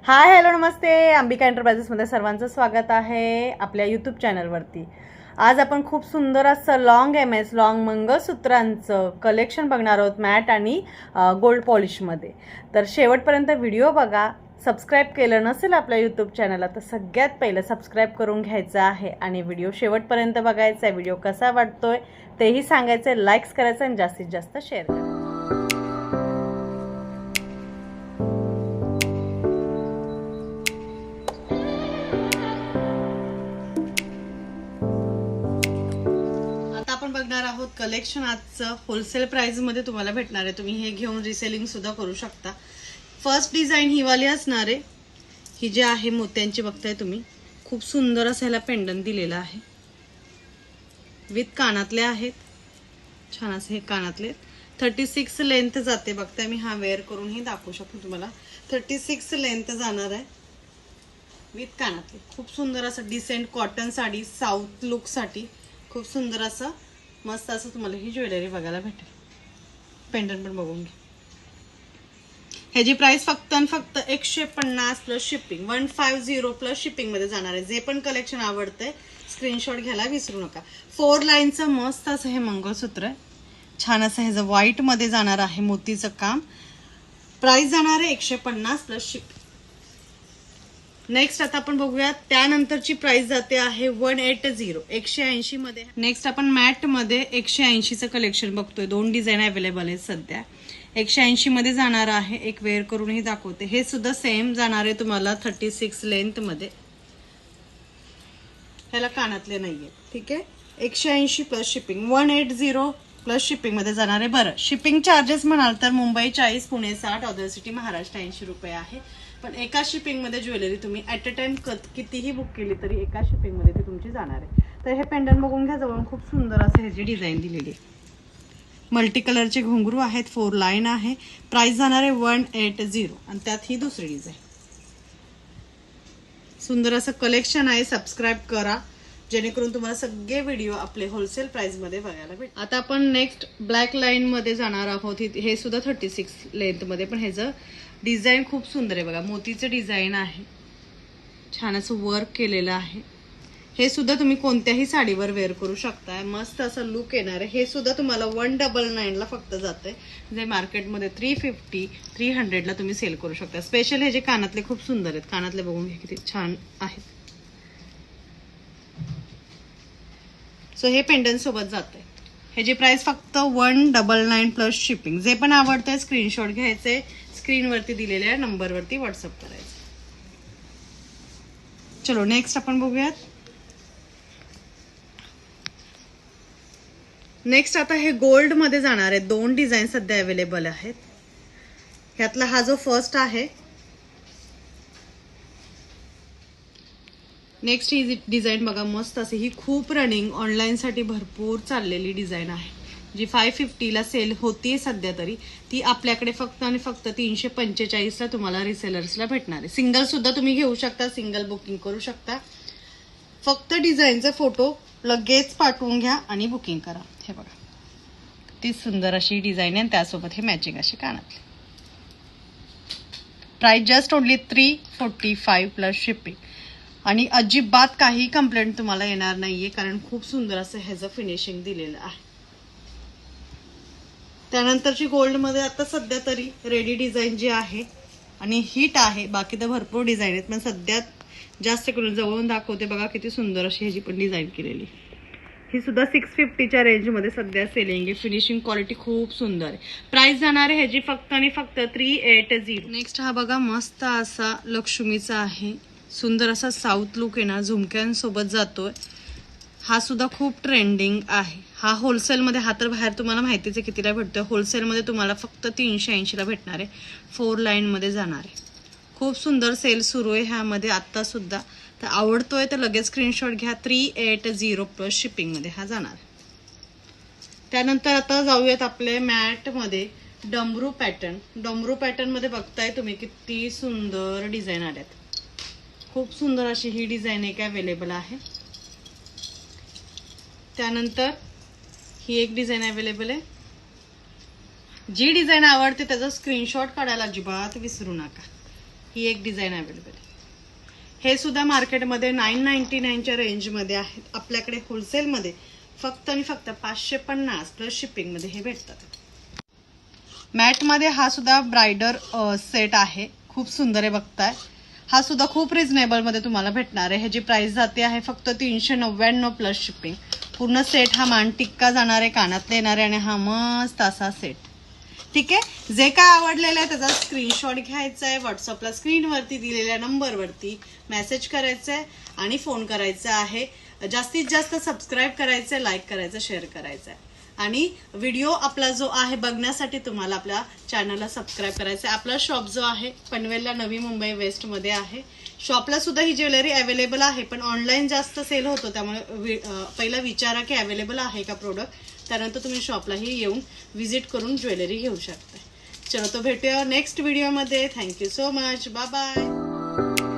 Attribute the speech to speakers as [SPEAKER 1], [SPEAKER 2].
[SPEAKER 1] Hi hello नमस्ते. अंबिका एंटरप्राइजेसमध्ये सर्वांचं स्वागत आहे आपल्या यूट्यूब चॅनलवरती. आज आपण खूप सुंदर असं लॉंग मंगळसूत्रांचं कलेक्शन बघणार आहोत, मॅट आणि गोल्ड पॉलिशमध्ये. तर शेवटपर्यंत व्हिडिओ बघा. सबस्क्राईब केलं नसेल आपल्या यूट्यूब चॅनलला तर सगळ्यात पहिलं सबस्क्राईब करून घ्यायचं आहे आणि व्हिडिओ शेवटपर्यंत बघायचा आहे. व्हिडिओ कसा वाटतोय तेही सांगायचं आहे, लाईक्स करायचं आणि जास्तीत जास्त शेअर करायचं. आपण बघणार आहोत कलेक्शन आजचं होलसेल प्राइसमध्ये तुम्हाला भेटणार आहे. तुम्ही हे घेऊन रिसेलिंग सुद्धा करू शकता. फर्स्ट डिझाईन ही वाली असणार आहे. ही जी आहे मोत्यांची बघताय तुम्ही, खूप सुंदर असं ह्याला पेंडंट दिलेलं आहे. विथ कानातले आहेत, छान असे हे कानातले. 36 लेंथ जाते बघताय. मी हा वेअर करूनही दाखवू शकतो तुम्हाला. 36 लेंथ जाणार आहे विथ कानातले. खूप सुंदर असं decent cotton sari, south look साठी खूप सुंदर असं मस्त असं तुम्हाला ही ज्वेलरी बघायला भेटेल. पेंडंट पण बघून घ्या. ह्याची प्राइस फक्त आणि फक्त 150 प्लस शिपिंग, 150 प्लस शिपिंग मध्ये जाणार आहे. जे पण कलेक्शन आवडतंय स्क्रीनशॉट घ्यायला विसरू नका. 4 लाईनचं मस्त असं हे मंगळसूत्र आहे. छान असं ह्याचं व्हाईट मध्ये जाणार आहे मोतीचं काम. प्राइस जाणार आहे 150 प्लस शिपिंग. नेक्स्ट आता आपण बघूया. त्यानंतरची प्राइस जाते आहे 180, 180 मध्ये. नेक्स्ट आपण मॅट मध्ये 180चं कलेक्शन बघतोय. 2 डिझाईन अवेलेबल आहेत सध्या. 180 मध्ये जाणार आहे. एक वेअर करूनही दाखवते. हे सुद्धा सेम जाणार आहे तुम्हाला 36 लेंथ मध्ये. ह्याला कानातले नाहीये, ठीक आहे. 180 प्लस शिपिंग, 180 प्लस शिपिंग मध्ये जाणार आहे. बरं, शिपिंग चार्जेस म्हणाल तर मुंबई 40, पुणे 60, अदर सिटी महाराष्ट्र 80 रुपये आहे. पण एका शिपिंग मध्ये ज्वेलरी तुम्ही ऍट अ टाइम कितीही बुक केली तरी एका शिपिंग मध्ये ती तुमची जाणार आहे. तर हे पेंडंट बघून घ्या. जवळून खूप सुंदर असं ह्याची डिझाईन दिलेली आहे. मल्टी कलरचे घुंगरू आहेत, 4 लाईन आहे. प्राइस जाणार आहे 180 आणि त्यात ही दुसरी डिझाईन. सुंदर असं कलेक्शन आहे. सबस्क्राईब करा जेणेकरून तुम्हाला सगळे व्हिडिओ आपले होलसेल प्राइस मध्ये बघायला भेटेल. आता आपण नेक्स्ट ब्लॅक लाईन मध्ये जाणार आहोत. हे सुद्धा 36 लेंथ मध्ये, पण ह्याचं डिझाईन खूप सुंदर आहे बघा. मोतीचं डिझाईन आहे, छान असं वर्क केलेलं आहे. हे सुद्धा तुम्ही कोणत्याही साडीवर वेअर करू शकता. मस्त असं लुक येणार आहे. हे सुद्धा तुम्हाला 199 ला फक्त जातंय, जे मार्केटमध्ये 350, 300 ला तुम्ही सेल करू शकता. स्पेशल हे जे कानातले खूप सुंदर आहेत. कानातले बघून घ्या किती छान आहेत. सो हे पेंडंट सोबत जात आहे. ह्याची प्राइस फक्त 199 प्लस शिपिंग. जे पण आवडतंय स्क्रीनशॉट घ्यायचे, स्क्रीनवरती दिलेल्या नंबरवरती व्हॉट्सअप करायचं. चलो नेक्स्ट आपण बघूयात. नेक्स्ट आता हे गोल्ड मध्ये जाणार आहे. 2 डिझाईन सध्या अवेलेबल आहेत. ह्यातला हा जो फर्स्ट आहे. नेक्स्ट ही डिझाईन बघा, मस्त असे. ही खूप रनिंग ऑनलाईन साठी भरपूर चाललेली डिझाईन आहे, जी 550 ला सेल होती सध्या. तरी ती आपल्याकडे फक्त आणि फक्त 345 ला तुम्हाला रिसेलर्सला भेटणार आहे. सिंगल सुद्धा तुम्ही घेऊ शकता, सिंगल बुकिंग करू शकता. फक्त डिझाईनचे फोटो लगेच पाठवून घ्या आणि बुकिंग करा. हे बघा ती सुंदर अशी डिझाईन आहे. त्यासोबत हे मॅचिंग अशी कानातली. Price just only 345 plus shipping. आणि अजिबात काही कंप्लेंट तुम्हाला येणार नाहीये, कारण खूप सुंदर असं ह्याचं फिनिशिंग दिलेलं आहे. त्यानंतरची गोल्ड मध्ये आता सध्या तरी रेडी डिझाईन जी आहे आणि हिट आहे. बाकी तर भरपूर डिझाईन आहेत, पण सध्या जास्त करून जवळून दाखवते बघा किती सुंदर अशी ह्याची पण डिझाईन केलेली. ही सुद्धा 650च्या रेंज मध्ये सध्या सेलिंग आहे. फिनिशिंग क्वालिटी खूप सुंदर आहे. प्राइस जाणार आहे ह्याची फक्त आणि फक्त 380. नेक्स्ट हा बघा, मस्त असा लक्ष्मीचा आहे. सुंदर असा साऊथ लुक येणार, झुमक्यांसोबत जातोय. हा सुद्धा खूप ट्रेंडिंग आहे. हा होलसेलमध्ये, हा तर बाहेर तुम्हाला माहितीच आहे कितीला भेटतोय. होलसेलमध्ये तुम्हाला फक्त 380 ला भेटणार आहे. 4 लाईन मध्ये जाणार आहे. खूप सुंदर सेल सुरू आहे ह्यामध्ये आता सुद्धा. तर आवडतोय तर लगेच स्क्रीनशॉट घ्या. 380 प्लस शिपिंग मध्ये हा जाणार. त्यानंतर आता जाऊयात आपले मॅट मध्ये. डमरू पॅटर्न. डमरू पॅटर्न मध्ये बघताय तुम्ही किती सुंदर डिझाईन आल्यात. खूप सुंदर अशी ही डिझाईन एक अवेलेबल आहे. त्यानंतर ही एक डिझाईन अवेलेबल आहे. जी डिझाईन आवडते त्याचा स्क्रीनशॉट काढायला अजिबात विसरू नका. ही एक डिझाईन अवेलेबल आहे. हे सुद्धा मार्केटमध्ये 999च्या रेंजमध्ये आहेत. आपल्याकडे होलसेलमध्ये फक्त आणि फक्त 550 प्लस शिपिंगमध्ये हे भेटतात. मॅटमध्ये हा सुद्धा ब्रायडर सेट आहे. खूप सुंदर आहे, बघताय. हा सुद्धा खूप रिझनेबलमध्ये तुम्हाला भेटणार आहे. ह्याची प्राइस जाते आहे फक्त 399 प्लस शिपिंग. पूर्ण सेट हा मान टिक्का जाणार आहे, कानातले येणार आहे आणि हा मस्त असा सेट. ठीक आहे. जे काय आवडलेलं आहे त्याचा स्क्रीनशॉट घ्यायचा आहे. व्हॉट्सअपला स्क्रीनवरती दिलेल्या नंबरवरती मेसेज करायचा आहे आणि फोन करायचा आहे. जास्तीत जास्त सबस्क्राईब करायचं आहे, लाईक करायचं, शेअर करायचं आहे. आणि व्हिडिओ आपला जो आहे बघण्यासाठी तुम्हाला आपल्या चॅनलला सबस्क्राईब करायचं आहे. आपला शॉप जो आहे पनवेलला नवी मुंबई वेस्टमध्ये आहे. शॉपला सुद्धा ही ज्वेलरी अवेलेबल आहे, पण ऑनलाईन जास्त सेल होतो, त्यामुळे पहिला विचारा की अवेलेबल आहे का प्रोडक्ट. त्यानंतर तुम्ही शॉपलाही येऊन व्हिजिट करून ज्वेलरी घेऊ शकता. चलो, तो भेटूया नेक्स्ट व्हिडिओमध्ये. Thank you so much. Bye bye.